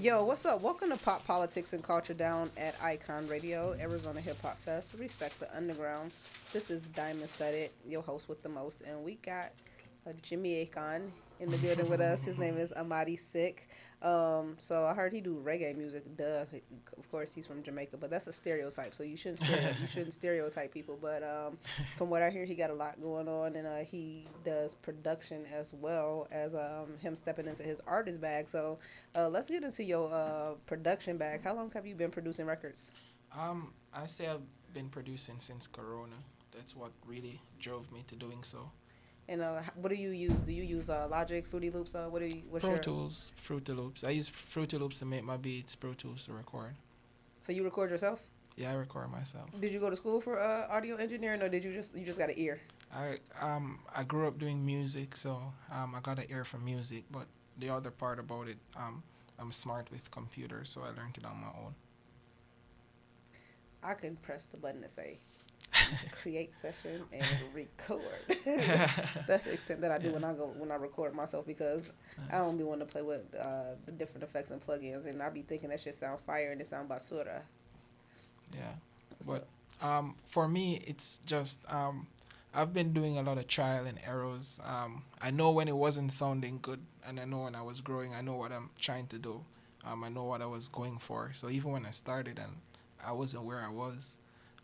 Yo, what's up? Welcome to Pop Politics and Culture Down at Ikon Radio, Arizona Hip Hop Fest. Respect the underground. This is Diamond Studded, your host with the most, and we got Jimmy Ikon in the building with us. His name is AmadiSiQ. So I heard he do reggae music. Duh. Of course, he's from Jamaica, but that's a stereotype. So you shouldn't stereotype people. But from what I hear, he got a lot going on, and he does production as well as him stepping into his artist bag. So let's get into your production bag. How long have you been producing records? I say I've been producing since Corona. That's what really drove me to doing so. And what do you use? Do you use Logic, Fruity Loops? What's Pro your? Tools, Fruity Loops. I use Fruity Loops to make my beats, Pro Tools to record. So you record yourself? Yeah, I record myself. Did you go to school for audio engineering, or did you just got an ear? I grew up doing music, so I got an ear for music. But the other part about it, I'm smart with computers, so I learned it on my own. I can press the button to say create session and record. That's the extent that I do Yeah, when I record myself because I nice. don't be wanting to play with the different effects and plugins, and I be thinking that shit sound fire and it sound basura. Yeah, So but for me, it's just I've been doing a lot of trial and errors. I know when it wasn't sounding good, and I know when I was growing. I know what I'm trying to do. I know what I was going for. So even when I started and I wasn't where I was,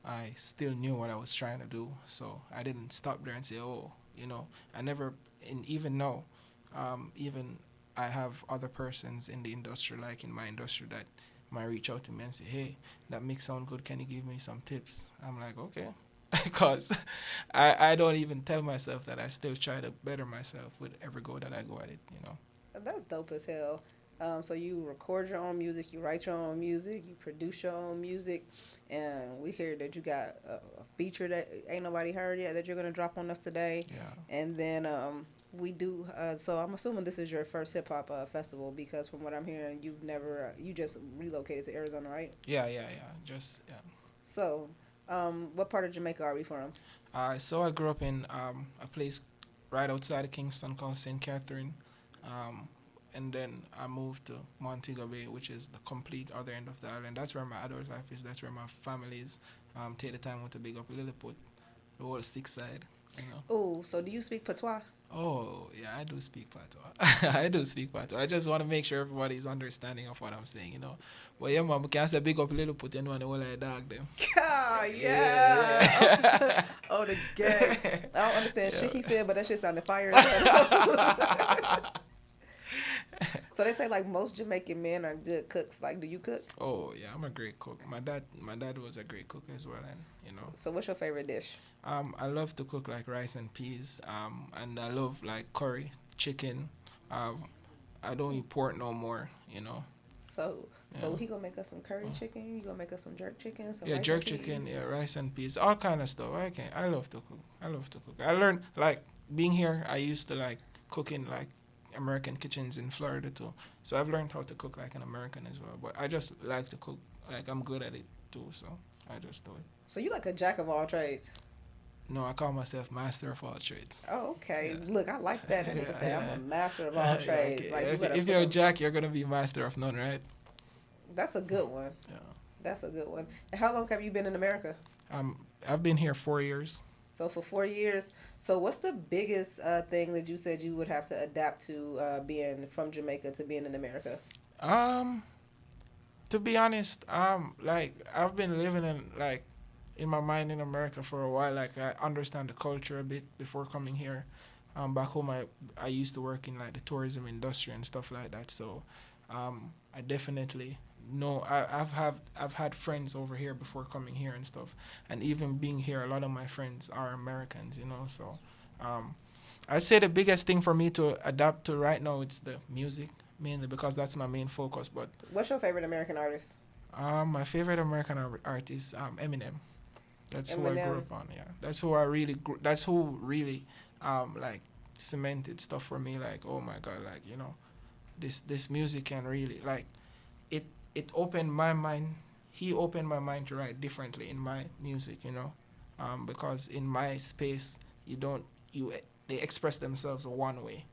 I still knew what I was trying to do. So I didn't stop there and say, oh, I never. And even now, even I have other persons in the industry, like in my industry, that might reach out to me and say, hey, that mix sound good. Can you give me some tips? I'm like, okay. Because I don't even tell myself that I still try to better myself with every go that I go at it. that's dope as hell. So you record your own music, you write your own music, you produce your own music, and we hear that you got a feature that ain't nobody heard yet that you're gonna drop on us today, Yeah. and then we do. So I'm assuming this is your first hip hop festival because from what I'm hearing, you've never you just relocated to Arizona, right? Yeah. Just, yeah. So, what part of Jamaica are we from? So I grew up in a place right outside of Kingston called St. Catherine. Um, and then I moved to Montego Bay, which is the complete other end of the island. That's where my adult life is. That's where my family is. Take the time to big up Lilliput, the whole SiQside, you know. Oh, so do you speak patois? Oh, yeah, I do speak Patois. I do speak Patois. I just want to make sure everybody's understanding of what I'm saying. But yeah, man, we can say big up Lilliput, the whole like dog them. Ah, yeah. Yeah. Oh, the gay. I don't understand shit Yeah. he said, but that shit sounded fire as hell. So they say like most Jamaican men are good cooks. Like, do you cook? Oh yeah, I'm a great cook. My dad was a great cook as well, and So what's your favorite dish? I love to cook like rice and peas. And I love like curry, chicken. Um, I don't eat pork no more. So Yeah. he gonna make us some curry Oh. chicken. You gonna make us some jerk chicken, some Yeah, rice and jerk chicken, peas. yeah, rice and peas, all kind of stuff. I love to cook. I love to cook. I learned like being here. I used to like cook in like American kitchens in Florida too. So I've learned how to cook like an American as well. But I just like to cook. Like I'm good at it too. So I just do it. So you like a jack of all trades. No, I call myself master of all trades. Oh, okay. Yeah. Look, I like that. That nigga Yeah, say I'm a yeah. master of all Yeah, trades. okay. Like you better If put you're a some. Jack, you're gonna be master of none, right? That's a good one. Yeah. That's a good one. And how long have you been in America? I've been here 4 years. So for 4 years. So what's the biggest thing that you said you would have to adapt to being from Jamaica to being in America? Um, to be honest, like I've been living in my mind in America for a while. Like I understand the culture a bit before coming here. Back home, I used to work in like the tourism industry and stuff like that. So, I definitely know. I've had friends over here before coming here and stuff. And even being here, a lot of my friends are Americans. So, um, I'd say the biggest thing for me to adapt to right now it's the music mainly because that's my main focus. But What's your favorite American artist? my favorite American artist, Eminem. That's who I grew Eminem. up on. Yeah, that's who I really. That's who really, like, cemented stuff for me. Like, oh my God, like this music can really like it. It opened my mind. He opened my mind to write differently in my music. Because in my space, you don't you they express themselves one way.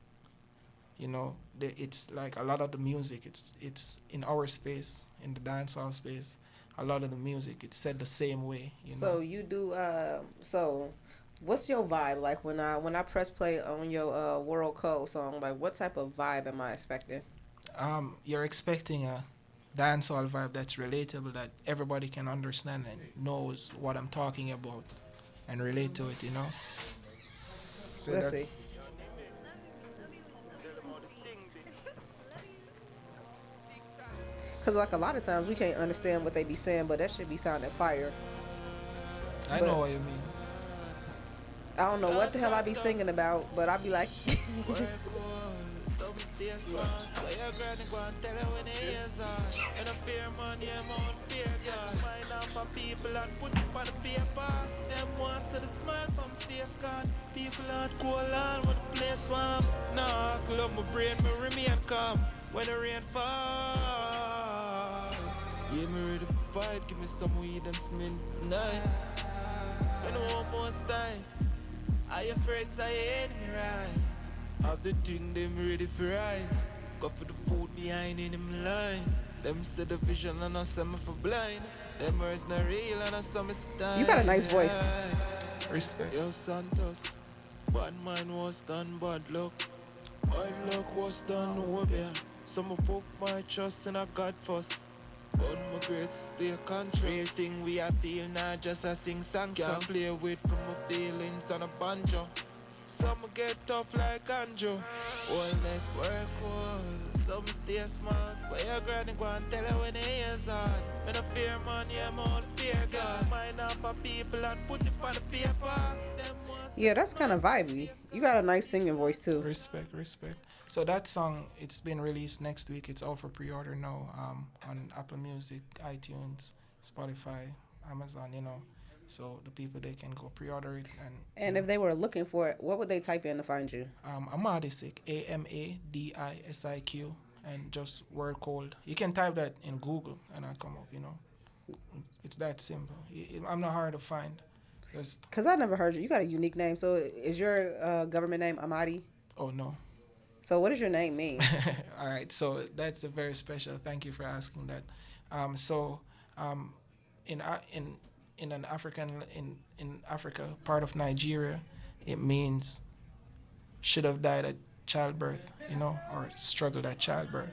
it's like a lot of the music. It's in our space, in the dancehall space. A lot of the music it's said the same way, you know. So you do so what's your vibe like when I press play on your World Code song? Like what type of vibe am I expecting? You're expecting a dancehall vibe that's relatable, that everybody can understand and knows what I'm talking about and relate to it, you know. So Let's that see. Cause like a lot of times we can't understand what they be saying, but that should be sounding fire. I know But what you mean. I don't know what the hell I be singing about, but I be like, So me stay smart. Why your granny go and tell her when the ears on? When I fear money, I'm on fear God. Mind off for people and put it on the paper. Them want to the smile from face card. People aren't cool on what the place want. Nah, club my brain, me remain calm. When the rain fall. Yeah, me ready to fight. Give me some weed and mint night. When I want more time. Are you afraid to enemy right? Have the thing them ready for rise. Go for the food behind in them line. Them say the vision and I say me for blind. Them words not real and I saw me you got a stand. nice voice. Respect. Yo Santos, bad mind was done bad luck. Bad luck was done over. Some put my trust in a God first. But my grace stay conscious. Real thing we are feel not just a sing song. Can't play with for my feelings on a banjo. Some get tough like Anjo. Wellness, work well. Some stay smart. Where your granny go and tell her when the ears hard. Me no fear money, I'm all fear God. Mind off for people and put it on the paper. Them ones Yeah, that's kind of vibey. You got a nice singing voice too. Respect, respect. So that song, it's been released next week. It's out for pre-order now, on Apple Music, iTunes, Spotify, Amazon. You know, so the people they can go pre-order it and And if they were looking for it, what would they type in to find you? AmadiSiQ, AmadiSiQ, and just word code. You can type that in Google and I come up. You know, it's that simple. I'm not hard to find. Just Cause I never heard you. You got a unique name. So is your government name Amadi? oh no. So what does your name mean? All right, so that's a very special. Thank you for asking that. So, in an African in Africa, part of Nigeria, it means should have died at childbirth, you know, or struggled at childbirth.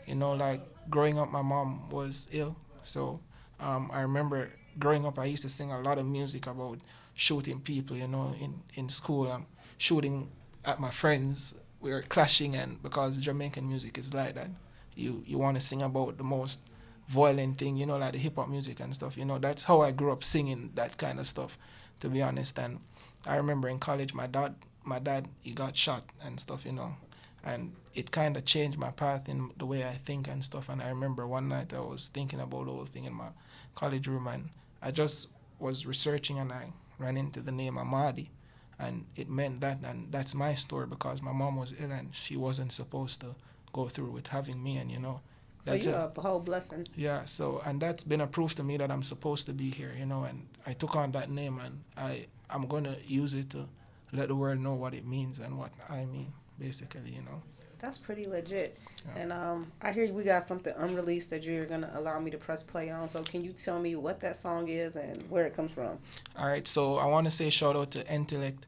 You know, like growing up, my mom was ill, so I remember growing up, I used to sing a lot of music about shooting people, you know, in school, shooting at my friends. We were clashing, and because Jamaican music is like that, you want to sing about the most violent thing, you know, like the hip hop music and stuff. You know, that's how I grew up singing that kind of stuff, to be honest. And I remember in college, my dad, he got shot and stuff, you know, and it kind of changed my path in the way I think and stuff. And I remember one night I was thinking about the whole thing in my college room, and I just was researching, and I ran into the name Amadi, and it meant that, and that's my story because my mom was ill and she wasn't supposed to go through with having me, and you know, So that's you're it. a whole blessing. Yeah, so and that's been a proof to me that I'm supposed to be here, you know, and I took on that name, and I'm gonna use it to let the world know what it means and what I mean, basically, you know. That's pretty legit. Yeah. And I hear we got something unreleased that you're gonna allow me to press play on. So can you tell me what that song is and where it comes from? All right, so I want to say shout out to Intellect,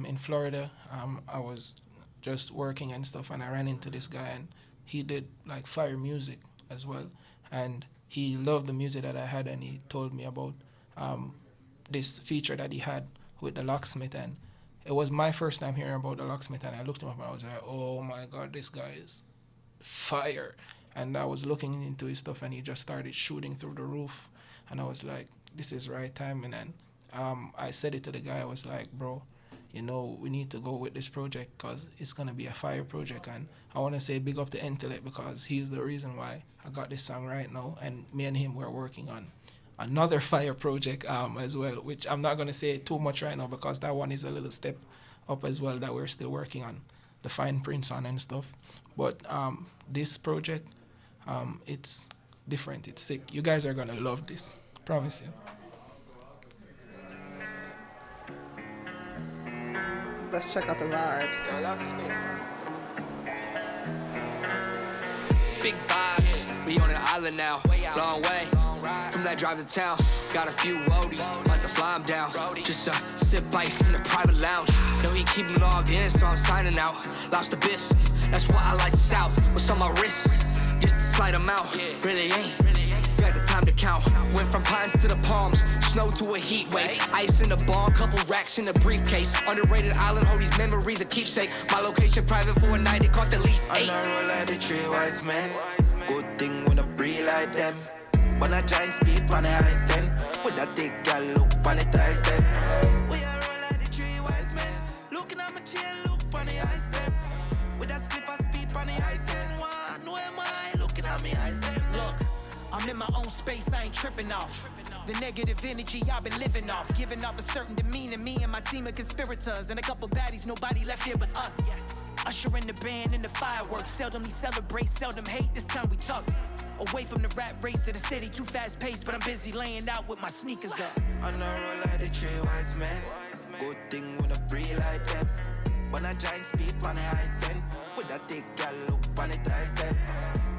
in Florida. I was just working and stuff, and I ran into this guy, and he did like fire music as well, and he loved the music that I had, and he told me about um, this feature that he had with the locksmith, and it was my first time hearing about the locksmith, and I looked him up and I was like, oh my god, this guy is fire. And I was looking into his stuff, and he just started shooting through the roof, and I was like, this is right timing. And I said it to the guy, I was like, bro, you know, we need to go with this project because it's going to be a fire project. And I want to say big up to Intellect because he's the reason why I got this song right now, and me and him were working on another fire project as well, which I'm not going to say too much right now because that one is a little step up as well that we're still working on the fine prints on and stuff. But this project, it's different. It's sick. You guys are going to love this. Promise you. Let's check out the vibes. Yo, locksmith. big vibes. We on an island now, long way from that drive to town. Got a few roadies, about to fly him down. Just to sip ice in a private lounge. Know he keep him logged in, so I'm signing out. Lost the bisc, that's why I like the South. What's on my wrist? Just a slight amount, really ain't. Got the time to count. Went from pines to the palms, snow to a heat wave. Ice in the barn, couple racks in the briefcase. Underrated island, hold these memories a keepsake. My location private for a night, it cost at least $8. On a roll like the three wise men. Good thing when I breathe like them. When I giant speed on the high 10. With that thick gal look on the ties them. We are roll like the three wise men. Looking at my chain, look on the ice them. With that split for speed on the high 10. One, who am I? Looking at me eyes them. Look, I'm in my own space, I ain't tripping off the negative energy I've been living off. Giving off a certain demeanor, me and my team of conspirators. And a couple baddies, nobody left here but us. Usher in the band and the fireworks. Seldomly celebrate, seldom hate, this time we talk. Away from the rat race of the city, too fast paced, but I'm busy laying out with my sneakers up. On a roll like the three wise men. Good thing when I breathe like them. When I giant speed on the high 10. With that thick gal look on the ties them.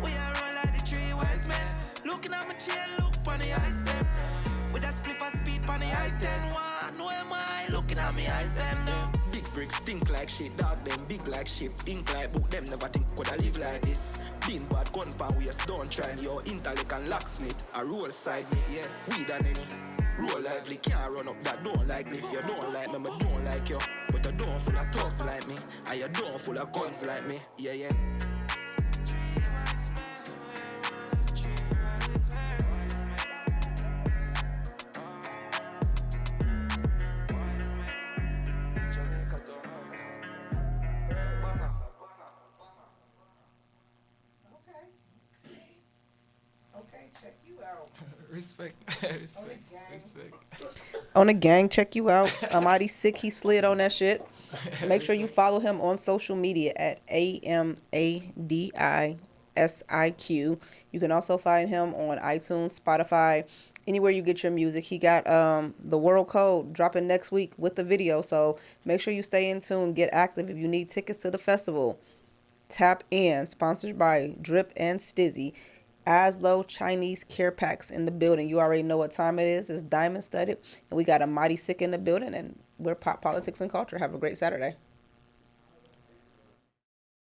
We are roll like the three wise men. Looking at my chain, look on the ice them. With that split for speed on the high 10. One, who am I? Looking at me eyes them now. Big bricks stink like shit, dog them big like ship. Ink like book them, never think could I live like this. Bean bad gun pan waist, don't try me. Your intellect and locksmith, a roll side me, yeah. Weed and any. Roll lively, can't run up that don't like me. If you don't like me, I don't like you. But you don't full of thugs like me. And you don't full of guns like me, yeah, yeah. Check you out. Respect. Respect. On the gang, check you out. AmadiSiQ, he slid on that shit. Make sure you follow him on social media at AmadiSiQ. You can also find him on iTunes, Spotify, anywhere you get your music. He got the World Code dropping next week with the video, so make sure you stay in tune, get active. If you need tickets to the festival, tap in. Sponsored by Drip and Stizzy. Aslo Chinese Care Packs in the building. You already know what time it is. It's diamond studded. And we got AmadiSiQ in the building. And we're Pop Politics and Culture. Have a great Saturday.